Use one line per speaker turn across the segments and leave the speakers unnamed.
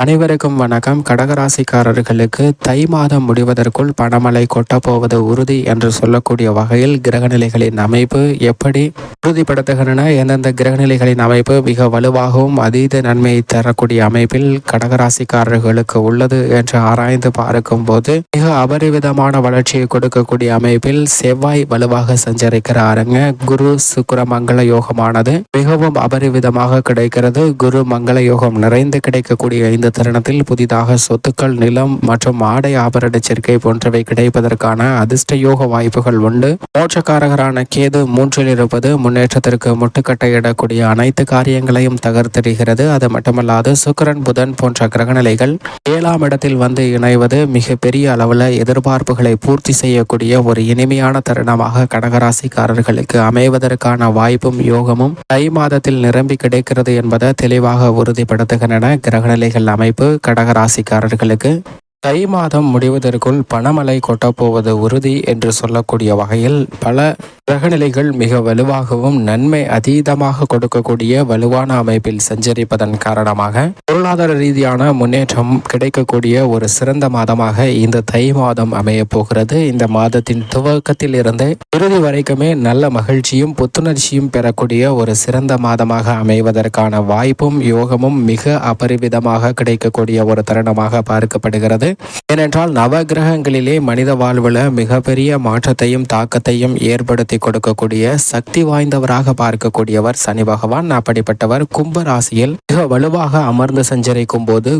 அனைவருக்கும் வணக்கம். கடகராசிக்காரர்களுக்கு தை மாதம் முடிவதற்குள் பணமழை கொட்டப்போவது உறுதி என்று சொல்லக்கூடிய வகையில் கிரகநிலைகளின் அமைப்பு எப்படி உறுதிப்படுத்துகின்றன, எந்தெந்த கிரகநிலைகளின் அமைப்பு மிக வலுவாகவும் அதீத நன்மையை தரக்கூடிய அமைப்பில் கடகராசிக்காரர்களுக்கு உள்ளது என்று ஆராய்ந்து பார்க்கும் போது மிக அபரிவிதமான வளர்ச்சியை கொடுக்கக்கூடிய அமைப்பில் செவ்வாய் வலுவாக சஞ்சரிக்கிறாருங்க. குரு சுக்கிர மங்கள யோகமானது மிகவும் அபரிவிதமாக கிடைக்கிறது. குரு மங்கள யோகம் நிறைந்து கிடைக்கக்கூடிய இந்த தருணத்தில் புதிதாக சொத்துக்கள், நிலம் மற்றும் ஆடை ஆபரண சேர்க்கை போன்றவை கிடைப்பதற்கான அதிர்ஷ்ட யோக வாய்ப்புகள் உண்டு. மோட்சக்காரகரான கேது 3ல் இருப்பது முன்னேற்றத்திற்கு முட்டுக்கட்டையிடக்கூடிய அனைத்து காரியங்களையும் தகர்த்தெறிகிறது. அது மட்டுமல்லாது சுக்கிரன், புதன் போன்ற கிரகநிலைகள் 7ஆம் இடத்தில் வந்து இணைவது மிக பெரிய அளவில் எதிர்பார்ப்புகளை பூர்த்தி செய்யக்கூடிய ஒரு இனிமையான தருணமாக கடகராசிக்காரர்களுக்கு அமைவதற்கான வாய்ப்பும் யோகமும் தை மாதத்தில் நிரம்பி கிடைக்கிறது என்பதை தெளிவாக உறுதிப்படுத்துகின்றன கிரகநிலைகள் அமைப்பு. கடகராசிக்காரர்களுக்கு தை மாதம் முடிவதற்குள் பணமழை கொட்டப்போவது உறுதி என்று சொல்லக்கூடிய வகையில் பல கிரகநிலைகள் மிக வலுவாகவும் நன்மை அதீதமாக கொடுக்கக்கூடிய வலுவான அமைப்பில் சஞ்சரிப்பதன் காரணமாக பொருளாதார ரீதியான முன்னேற்றம் கிடைக்கக்கூடிய ஒரு சிறந்த மாதமாக இந்த தை மாதம் அமைய போகிறது. இந்த மாதத்தின் துவக்கத்தில் இருந்து இறுதி வரைக்குமே நல்ல மகிழ்ச்சியும் புத்துணர்ச்சியும் பெறக்கூடிய ஒரு சிறந்த மாதமாக அமைவதற்கான வாய்ப்பும் யோகமும் மிக அபரிவிதமாக கிடைக்கக்கூடிய ஒரு தருணமாக பார்க்கப்படுகிறது. ஏனென்றால் நவகிரகங்களிலே மனித வாழ்வில் மிகப்பெரிய மாற்றத்தையும் தாக்கத்தையும் ஏற்படுத்தி கொடுக்கக்கூடிய சக்தி வாய்ந்தவராக பார்க்கக்கூடியவர் சனி பகவான். அப்படிப்பட்டவர் கும்ப ராசியில் மிக வலுவாக அமர்ந்து சஞ்சரிக்கும் போது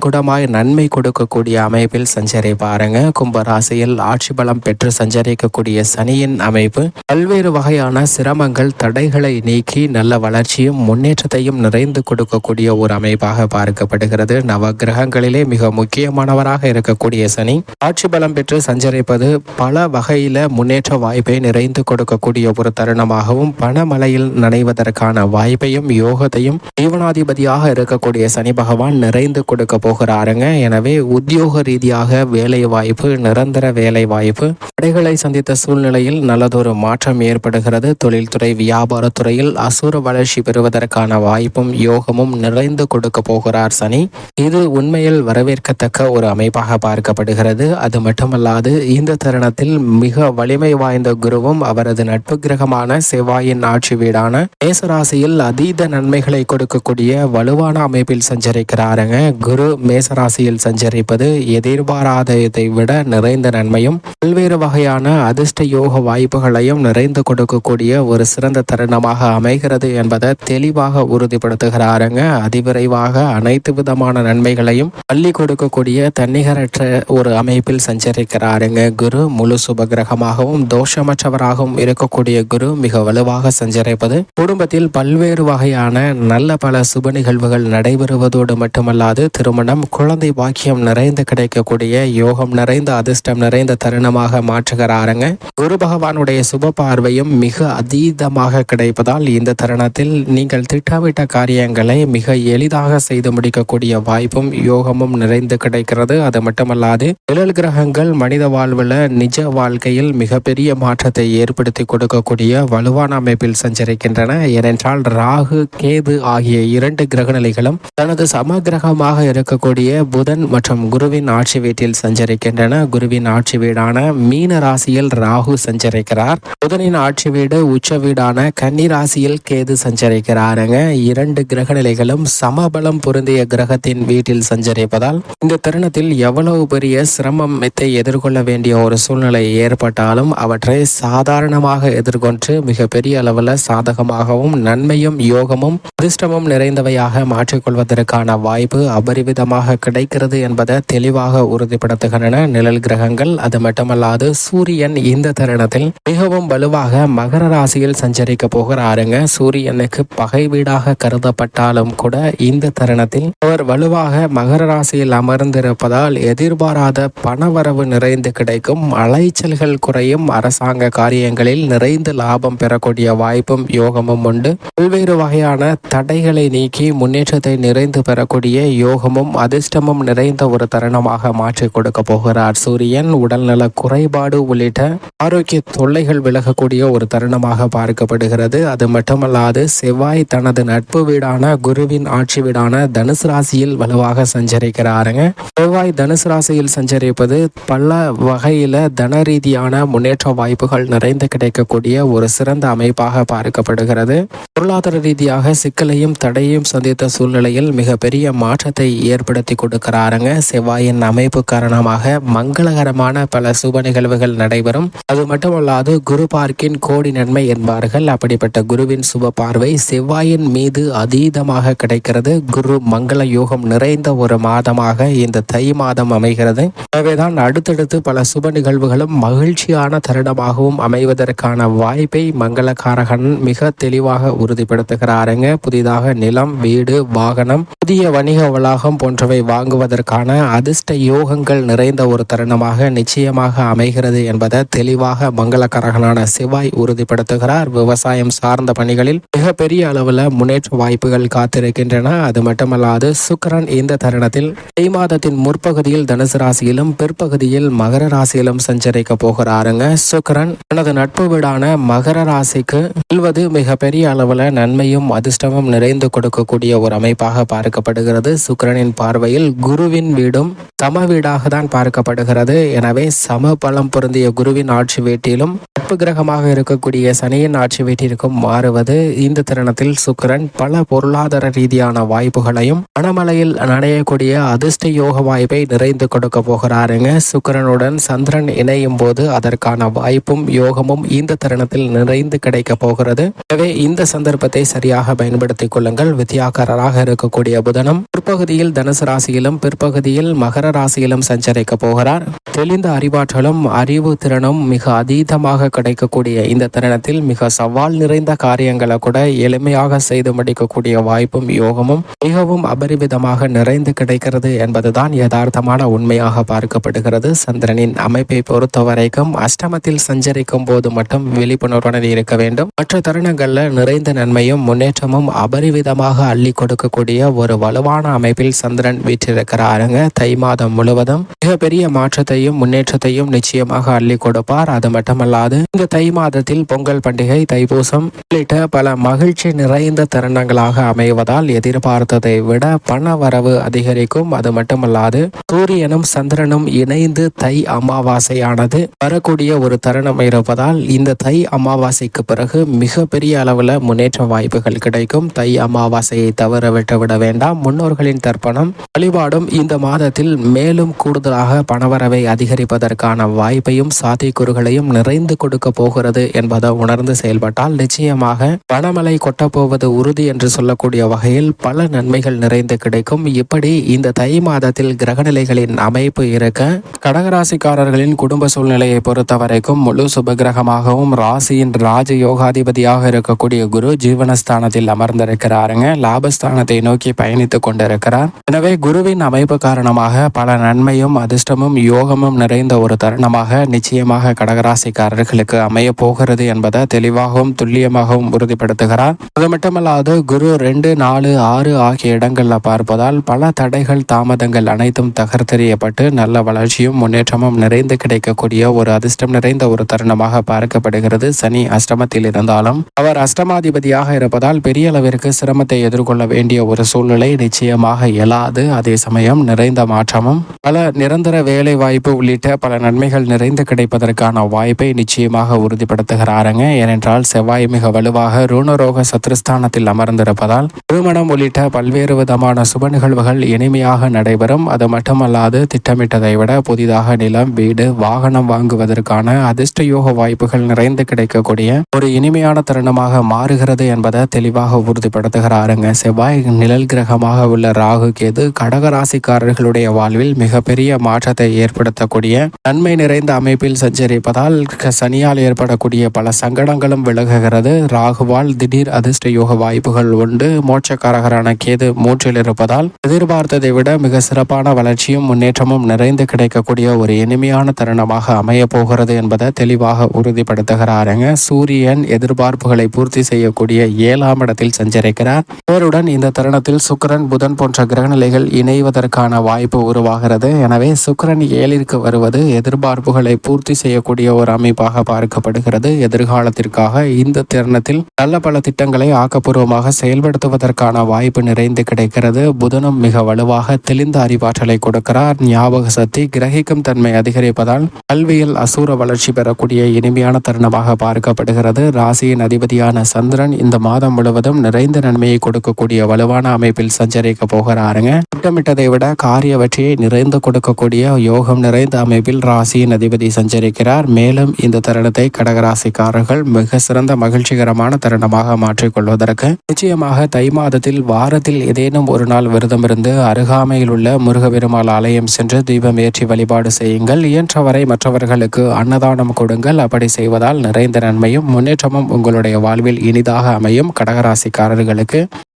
குடமாய் நன்மை கொடுக்கக்கூடிய அமைப்பில் சஞ்சரிப்பாருங்க. கும்ப ராசியில் ஆட்சி பலம் பெற்று சஞ்சரிக்கக்கூடிய சனியின் அமைப்பு பல்வேறு வகையான சிரமங்கள், தடைகளை நீக்கி நல்ல வளர்ச்சியும் முன்னேற்றத்தையும் நிறைந்து கொடுக்கக்கூடிய ஒரு அமைப்பாக பார்க்கப்படுகிறது. நவகிரகங்களிலே மிக முக்கியமானவராக இருக்கக்கூடிய சனி ஆட்சி பலம் பெற்று சஞ்சரிப்பது பல வகையில முன்னேற்ற வாய்ப்பை நிறைந்து கொடுக்கக்கூடிய ஒரு தருணமாகவும் பணமழையில் நனைவதற்கான வாய்ப்பையும் யோகத்தையும் ஜீவனாதிபதியாக இருக்கக்கூடிய சனி பகவான் நிறைந்து கொடுக்க போகிறாருங்க. எனவே உத்தியோக ரீதியாக வேலை வாய்ப்பு, நிரந்தர வேலை வாய்ப்பு, தடைகளை சந்தித்த சூழ்நிலையில் நல்லதொரு மாற்றம் ஏற்படுகிறது. தொழில்துறை, வியாபாரத்துறையில் அசுர வளர்ச்சி பெறுவதற்கான வாய்ப்பும் யோகமும் நிறைந்து கொடுக்க போகிறார் சனி. இது உண்மையில் வரவேற்கத்தக்க ஒரு அமைப்பாக பார்க்கப்படுகிறது. அது மட்டுமல்லாது இந்த தருணத்தில் மிக வலிமை வாய்ந்த குருவும் அவரது நட்பு கிரகமான செவ்வாயின் ஆட்சி வீடான மேசராசியில் அதீத நன்மைகளை கொடுக்கக்கூடிய வலுவான அமைப்பில் சஞ்சரிக்கிறாருங்க. குரு மேசராசியில் சஞ்சரிப்பது எதிர்பாராததை விட நிறைந்த நன்மையும் பல்வேறு வகையான அதிர்ஷ்ட யோக வாய்ப்புகளையும் நிறைந்து கொடுக்கக்கூடிய ஒரு சிறந்த தருணமாக அமைகிறது என்பதை தெளிவாக உறுதிப்படுத்துகிறாருங்க. அதிவிரைவாக அனைத்து விதமான நன்மைகளையும் அள்ளி கொடுக்கக்கூடிய தன்னிகரற்ற ஒரு அமைப்பில் சஞ்சரிக்கிறாருங்க. குரு முழு சுபகிரகமாகவும் தோஷமற்றவராகவும் இருக்கக்கூடிய குரு மிக வலுவாக சஞ்சரிப்பது குடும்பத்தில் பல்வேறு வகையான நல்ல பல சுப நிகழ்வுகள் நடைபெறுவதோடு மட்டுமல்லாது திருமணம், குழந்தை பாக்கியம் நிறைந்து கிடைக்கக்கூடிய யோகம் நிறைந்த அதிர்ஷ்டம் நிறைந்த தருணமாக மாற்றுகிறாருங்க. குரு பகவானுடைய சுப பார்வையும் மிக அதீதமாக கிடைப்பதால் இந்த தருணத்தில் நீங்கள் திட்டமிட்ட காரியங்களை மிக எளிதாக செய்து முடிக்கக்கூடிய வாய்ப்பும் யோகமும் நிறைந்து கிடைக்கிறது. அது மட்டுமல்லாது நிழல் கிரகங்கள் மனித வாழ்வில் நிஜ வாழ்க்கையில் மிகப்பெரிய மாற்றத்தை ஏற்படுத்தி கொடுக்கக்கூடிய வலுவான அமைப்பில் சஞ்சரிக்கின்றன. ஏனென்றால் ராகு, கேது ஆகிய 2 கிரகநிலைகளும் தனது சமகிரகமாக இருக்கக்கூடிய புதன் மற்றும் குருவின் ஆட்சி வீட்டில் சஞ்சரிக்கின்றன. குருவின் ஆட்சி வீடான மீன ராசியில் ராகு சஞ்சரிக்கிறார். புதனின் ஆட்சி வீடு உச்ச வீடான கன்னி ராசியில் கேது சஞ்சரிக்கிறாருங்க. 2 கிரகநிலைகளும் சமபலம் பொருந்திய கிரகத்தின் வீட்டில் சஞ்சரிப்பதால் இந்த தருணத்தில் எவ்வளவு பெரிய சிரமத்தை எதிர்கொள்ள வேண்டிய ஒரு சூழ்நிலை ஏற்பட்டாலும் அவற்றை சாதாரணமாக எதிர்கொண்டு மிகப்பெரிய அளவில் சாதகமாகவும் நன்மையும் யோகமும் அதிர்ஷ்டமும் நிறைந்தவையாக மாற்றிக்கொள்வதற்கான வாய்ப்பு அபரிவிதமாக கிடைக்கிறது என்பதை தெளிவாக உறுதிப்படுத்துகின்றன நிழல் கிரகங்கள். அது மட்டுமல்லாது சூரியன் இந்த தருணத்தில் மிகவும் வலுவாக மகர ராசியில் சஞ்சரிக்க போகிறாருங்க. சூரியனுக்கு பகை வீடாக கருதப்பட்டாலும் கூட இந்த தருணத்தில் அவர் வலுவாக மகர ராசியில் அமர்ந்திருப்பதால் இதனால் எதிர்பாராத பணவரவு நிறைந்து கிடைக்கும், அலைச்சல்கள் குறையும், அரசாங்க காரியங்களில் நிறைந்து லாபம் பெறக்கூடிய வாய்ப்பும் யோகமும் உண்டு. பல்வேறு வகையான தடைகளை நீக்கி முன்னேற்றத்தை நிறைந்து பெறக்கூடிய யோகமும் அதிர்ஷ்டமும் நிறைந்த ஒரு தருணமாக மாற்றி கொடுக்க போகிறார் சூரியன். உடல்நல குறைபாடு உள்ளிட்ட ஆரோக்கிய தொல்லைகள் விலகக்கூடிய ஒரு தருணமாக பார்க்கப்படுகிறது. அது மட்டுமல்லாது செவ்வாய் தனது நட்பு வீடான குருவின் ஆட்சி வீடான தனுசு ராசியில் வலுவாக சஞ்சரிக்கிறாருங்க. செவ்வாய் தனுசு ராசியில் சஞ்சரிப்பது பல வகையில தன ரீதியான முன்னேற்ற வாய்ப்புகள் நிறைந்து கிடைக்கக்கூடிய ஒரு சிறந்த அமைப்பாக பார்க்கப்படுகிறது. பொருளாதார ரீதியாக சிக்கலையும் தடையும் சந்தித்த சூழ்நிலையில் மிகப்பெரிய மாற்றத்தை ஏற்படுத்தி கொடுக்கிறாருங்க. செவ்வாயின் அமைப்பு காரணமாக மங்களகரமான பல சுப நிகழ்வுகள் நடைபெறும். அது மட்டுமல்லாது குரு பார்க்கின் கோடி நன்மை என்பார்கள். அப்படிப்பட்ட குருவின் சுப பார்வை செவ்வாயின் மீது அதீதமாக கிடைக்கிறது. குரு மங்கள யோகம் நிறைந்த ஒரு மாதமாக இந்த தை மாதம் அமைகிறது. எனவேதான் அடுத்தடுத்து பல சுப நிகழ்வுகளும் மகிழ்ச்சியான தருணமாகவும் அமைவதற்கான வாய்ப்பை மங்களகாரகன் மிக தெளிவாக உறுதிப்படுத்துகிறாருங்க. புதிதாக நிலம், வீடு, வாகனம், புதிய வணிக வளாகம் போன்றவை வாங்குவதற்கான அதிர்ஷ்ட யோகங்கள் நிறைந்த ஒரு தருணமாக நிச்சயமாக அமைகிறது என்பதை தெளிவாக மங்களகாரகனான செவ்வாய் உறுதிப்படுத்துகிறார். விவசாயம் சார்ந்த பணிகளில் மிகப்பெரிய அளவில் முன்னேற்ற வாய்ப்புகள் காத்திருக்கின்றன. அது மட்டுமல்லாது சுக்கிரன் இந்த தருணத்தில் தை மாதத்தின் முற்பகுதியில் தனுசு ராசியிலும் பிற்பகுதியில் மகர ராசியிலும் சஞ்சரிக்க போகிறாருங்க. சுக்கிரன் தனது நட்பு வீடான மகர ராசிக்கு செல்வது மிகப்பெரிய அளவில் நன்மையும் அதிர்ஷ்டமும் நிறைந்து கொடுக்கக்கூடிய ஒரு அமைப்பாக பார்க்கப்படுகிறது. சுக்கிரனின் பார்வையில் குருவின் வீடும் சம வீடாக தான் பார்க்கப்படுகிறது. எனவே சம பலம் பொருந்திய குருவின் ஆட்சி வீட்டிலும் நட்பு கிரகமாக இருக்கக்கூடிய சனியின் ஆட்சி வீட்டிற்கும் மாறுவது இந்த தருணத்தில் சுக்கிரன் பல பொருளாதார ரீதியான வாய்ப்புகளையும் மனமலையில் நடையக்கூடிய அதிர்ஷ்ட யோக வாய்ப்பை நிறைந்து கொடுக்க போகிறாருங்க. சுக்கிரனுடன் சந்திரன் இணையும் போது அதற்கான வாய்ப்பும் யோகமும் இந்த தருணத்தில் நிறைந்து கிடைக்க போகிறது. எனவே இந்த சந்தர்ப்பத்தை சரியாக பயன்படுத்திக் கொள்ளுங்கள். வித்தியாக்காரராக இருக்கக்கூடிய புதனும் பிற்பகுதியில் தனுசு ராசியிலும் பிற்பகுதியில் மகர ராசியிலும் சஞ்சரிக்க போகிறார். தெளிந்த அறிவாற்றலும் அறிவு திறனும் மிக அதீதமாக கிடைக்கக்கூடிய இந்த தருணத்தில் மிக சவால் நிறைந்த காரியங்களை கூட எளிமையாக செய்து முடிக்கக்கூடிய வாய்ப்பும் யோகமும் மிகவும் அபரிவிதமாக நிறைந்து கிடைக்கிறது என்பதுதான் யதார்த்தமான உண்மையாக பார்க்கப்படுகிறது. சந்திரனின் அமைப்பை பொறுத்த வரைக்கும் அஷ்டமத்தில் சஞ்சரிக்கும் போது மட்டும் விழிப்புணர்வுடன் இருக்க வேண்டும். மற்ற தருணங்கள்ல நிறைந்த நன்மையும் முன்னேற்றமும் அபரிவிதமாக அள்ளி கொடுக்கக்கூடிய ஒரு வலுவான அமைப்பில் சந்திரன் வீற்றிருக்கிறாருங்க. தை மாதம் முழுவதும் மிகப்பெரிய மாற்றத்தையும் முன்னேற்றத்தையும் நிச்சயமாக அள்ளி கொடுப்பார். அது மட்டுமல்லாது இந்த தை மாதத்தில் பொங்கல் பண்டிகை, தைப்பூசம் உள்ளிட்ட பல மகிழ்ச்சி நிறைந்த தருணங்களாக அமைவதால் எதிர்பார்த்ததை விட பண வரவு அதிகரிக்கும். அது மட்டுமல்லாது சூரியனும் சந்திரனும் இணைந்து தை அமாவாசையானது வரக்கூடிய ஒரு தருணம் இருப்பதால் இந்த தை அமாவாசைக்கு பிறகு மிக பெரிய அளவில் முன்னேற்ற வாய்ப்புகள் கிடைக்கும். தை அமாவாசையை தவற விட்டுவிட வேண்டாம். முன்னோர்களின் தர்ப்பணம் வழிபாடும் இந்த மாதத்தில் மேலும் கூடுதலாக பணவரவை அதிகரிப்பதற்கான வாய்ப்பையும் சாத்தியக்கூறுகளையும் நிறைந்து கொடுக்க போகிறது என்பதை உணர்ந்து செயல்பட்டால் நிச்சயமாக பணமலை கொட்டப்போவது உறுதி என்று சொல்லக்கூடிய வகையில் பல நன்மைகள் நிறைந்து கிடைக்கும். இப்படி இந்த தை மாதத்தில் கிரகநிலைகளின் அமைப்பு இருக்க கடகராசிக்காரர்களின் குடும்ப சூழ்நிலையை பொறுத்த வரைக்கும் முழு சுபகிரகமாகவும் ராசியின் ராஜ யோகாதிபதியாக இருக்கக்கூடிய குரு ஜீவனஸ்தானத்தில் அமர்ந்திருக்கிறாருங்க. லாபஸ்தானத்தை நோக்கி பயணித்துக் கொண்டிருக்கிறார். எனவே குருவின் அமைப்பு காரணமாக பல நன்மையும் அதிர்ஷ்டமும் யோகமும் நிறைந்த ஒரு தருணமாக நிச்சயமாக கடகராசிக்காரர்களுக்கு அமைய போகிறது என்பதை தெளிவாகவும் துல்லியமாகவும் உறுதிப்படுத்துகிறார். அது மட்டுமல்லாது குரு 2, 4, 6 ஆகிய இடங்கள்ல பார்ப்பதால் பல தடைகள் தாமதங்கள் அனைத்தும் தகர்த்தெறியப்பட்டு நல்ல வளர்ச்சியும் முன்னேற்றமும் நிறைந்து கிடைக்கக்கூடிய ஒரு அதிர்ஷ்டம் நிறைந்த ஒரு தருணமாக பார்க்கப்படுகிறது. சனி அஷ்டமத்தில் இருந்தாலும் அவர் அஷ்டமாதிபதியாக இருப்பதால் பெரிய அளவிற்கு சிரமத்தை எதிர்கொள்ள வேண்டிய ஒரு சூழ்நிலை நிச்சயமாக இயலாது. அதே சமயம் நிறைந்த மாற்றமும் பல நிரந்தர வேலை வாய்ப்பு உள்ளிட்ட பல நன்மைகள் நிறைந்து கிடைப்பதற்கான வாய்ப்பை நிச்சயமாக உறுதிப்படுத்துகிறாருங்க. ஏனென்றால் செவ்வாய் மிக வலுவாக ரூணரோக சத்ருஸ்தானத்தில் அமர்ந்திருப்பதால் திருமணம் உள்ளிட்ட பல்வேறு விதமான சுப நிகழ்வுகள் இனிமையாக நடைபெறும். அது மட்டுமல்லாது திட்டமிட்டதை விட புதிதாக நிலம், வீடு, வாகனம் வாங்குவதற்கான அதிர்ஷ்ட யோக வாய்ப்புகள் நிறைந்து கிடைக்கக்கூடிய ஒரு இனிமையான தருணமாக மாறுகிறது என்பதை தெளிவாக உறுதிப்படுத்துகிறாருங்க. செவ்வாய் நிழல் கிரகமாக உள்ள ராகு கேது கடகராசிக்காரர்களுடைய வாழ்வில் மிகப்பெரிய மாற்றத்தை ஏற்படுத்தக்கூடிய நன்மை நிறைந்த அமைப்பில் சஞ்சரிப்பதால் சனியால் ஏற்படக்கூடிய பல சங்கடங்களும் விலகுகிறது. ராகுவால் திடீர் அதிர்ஷ்ட யோக வாய்ப்புகள் உண்டு. மோட்சக்காரகரான கேது 3 இருப்பதால் எதிர்பார்த்ததை விட மிக சிறப்பான வளர்ச்சி வளர்ச்சியும் முன்னேற்றமும் நிறைந்து கிடைக்கக்கூடிய ஒரு இனிமையான தருணமாக அமைய போகிறது என்பதை தெளிவாக உறுதிப்படுத்துகிறாருங்க. சூரியன் எதிர்பார்ப்புகளை பூர்த்தி செய்யக்கூடிய 7ஆம் இடத்தில் சஞ்சரிக்கிறார். அவருடன் இந்த தருணத்தில் சுக்கிரன் புதன் போன்ற கிரகநிலைகள் இணைவதற்கான வாய்ப்பு உருவாகிறது. எனவே சுக்கிரன் 7ற்கு வருவது எதிர்பார்ப்புகளை பூர்த்தி செய்யக்கூடிய ஒரு அமைப்பாக பார்க்கப்படுகிறது. எதிர்காலத்திற்காக இந்த தருணத்தில் நல்ல பல திட்டங்களை ஆக்கப்பூர்வமாக செயல்படுத்துவதற்கான வாய்ப்பு நிறைந்து கிடைக்கிறது. புதனும் மிக வலுவாக தெளிந்த அறிவாற்றலை கொடுக்கிறார். ஞாபக சக்தி, கிரகிக்கும் தன்மை அதிகரிப்பதால் கல்வியில் அசூர வளர்ச்சி பெறக்கூடிய இனிமையான தருணமாக பார்க்கப்படுகிறது. ராசியின் அதிபதியான சந்திரன் இந்த மாதம் முழுவதும் நிறைந்த நன்மையை கொடுக்கக்கூடிய வலுவான அமைப்பில் சஞ்சரிக்க போகிறாருங்க. திட்டமிட்டதை விட காரிய வெற்றியை நிறைந்து கொடுக்கக்கூடிய யோகம் நிறைந்த அமைப்பில் ராசியின் அதிபதி சஞ்சரிக்கிறார். மேலும் இந்த தருணத்தை கடகராசிக்காரர்கள் மிக சிறந்த மகிழ்ச்சிகரமான தருணமாக மாற்றிக்கொள்வதற்கு நிச்சயமாக தை மாதத்தில் வாரத்தில் ஏதேனும் ஒரு நாள் விரதம் இருந்து அருகாமையில் உள்ள முருகபெருமாள் ஆலயம் சென்று தீபம் ஏற்றி வழிபாடு செய்யுங்கள். இயன்றவரை மற்றவர்களுக்கு அன்னதானம் கொடுங்கள். அப்படி செய்வதால் நிறைந்த நன்மையும் முன்னேற்றமும் உங்களுடைய வாழ்வில் இனிதாக அமையும். கடகராசிக்காரர்களுக்கு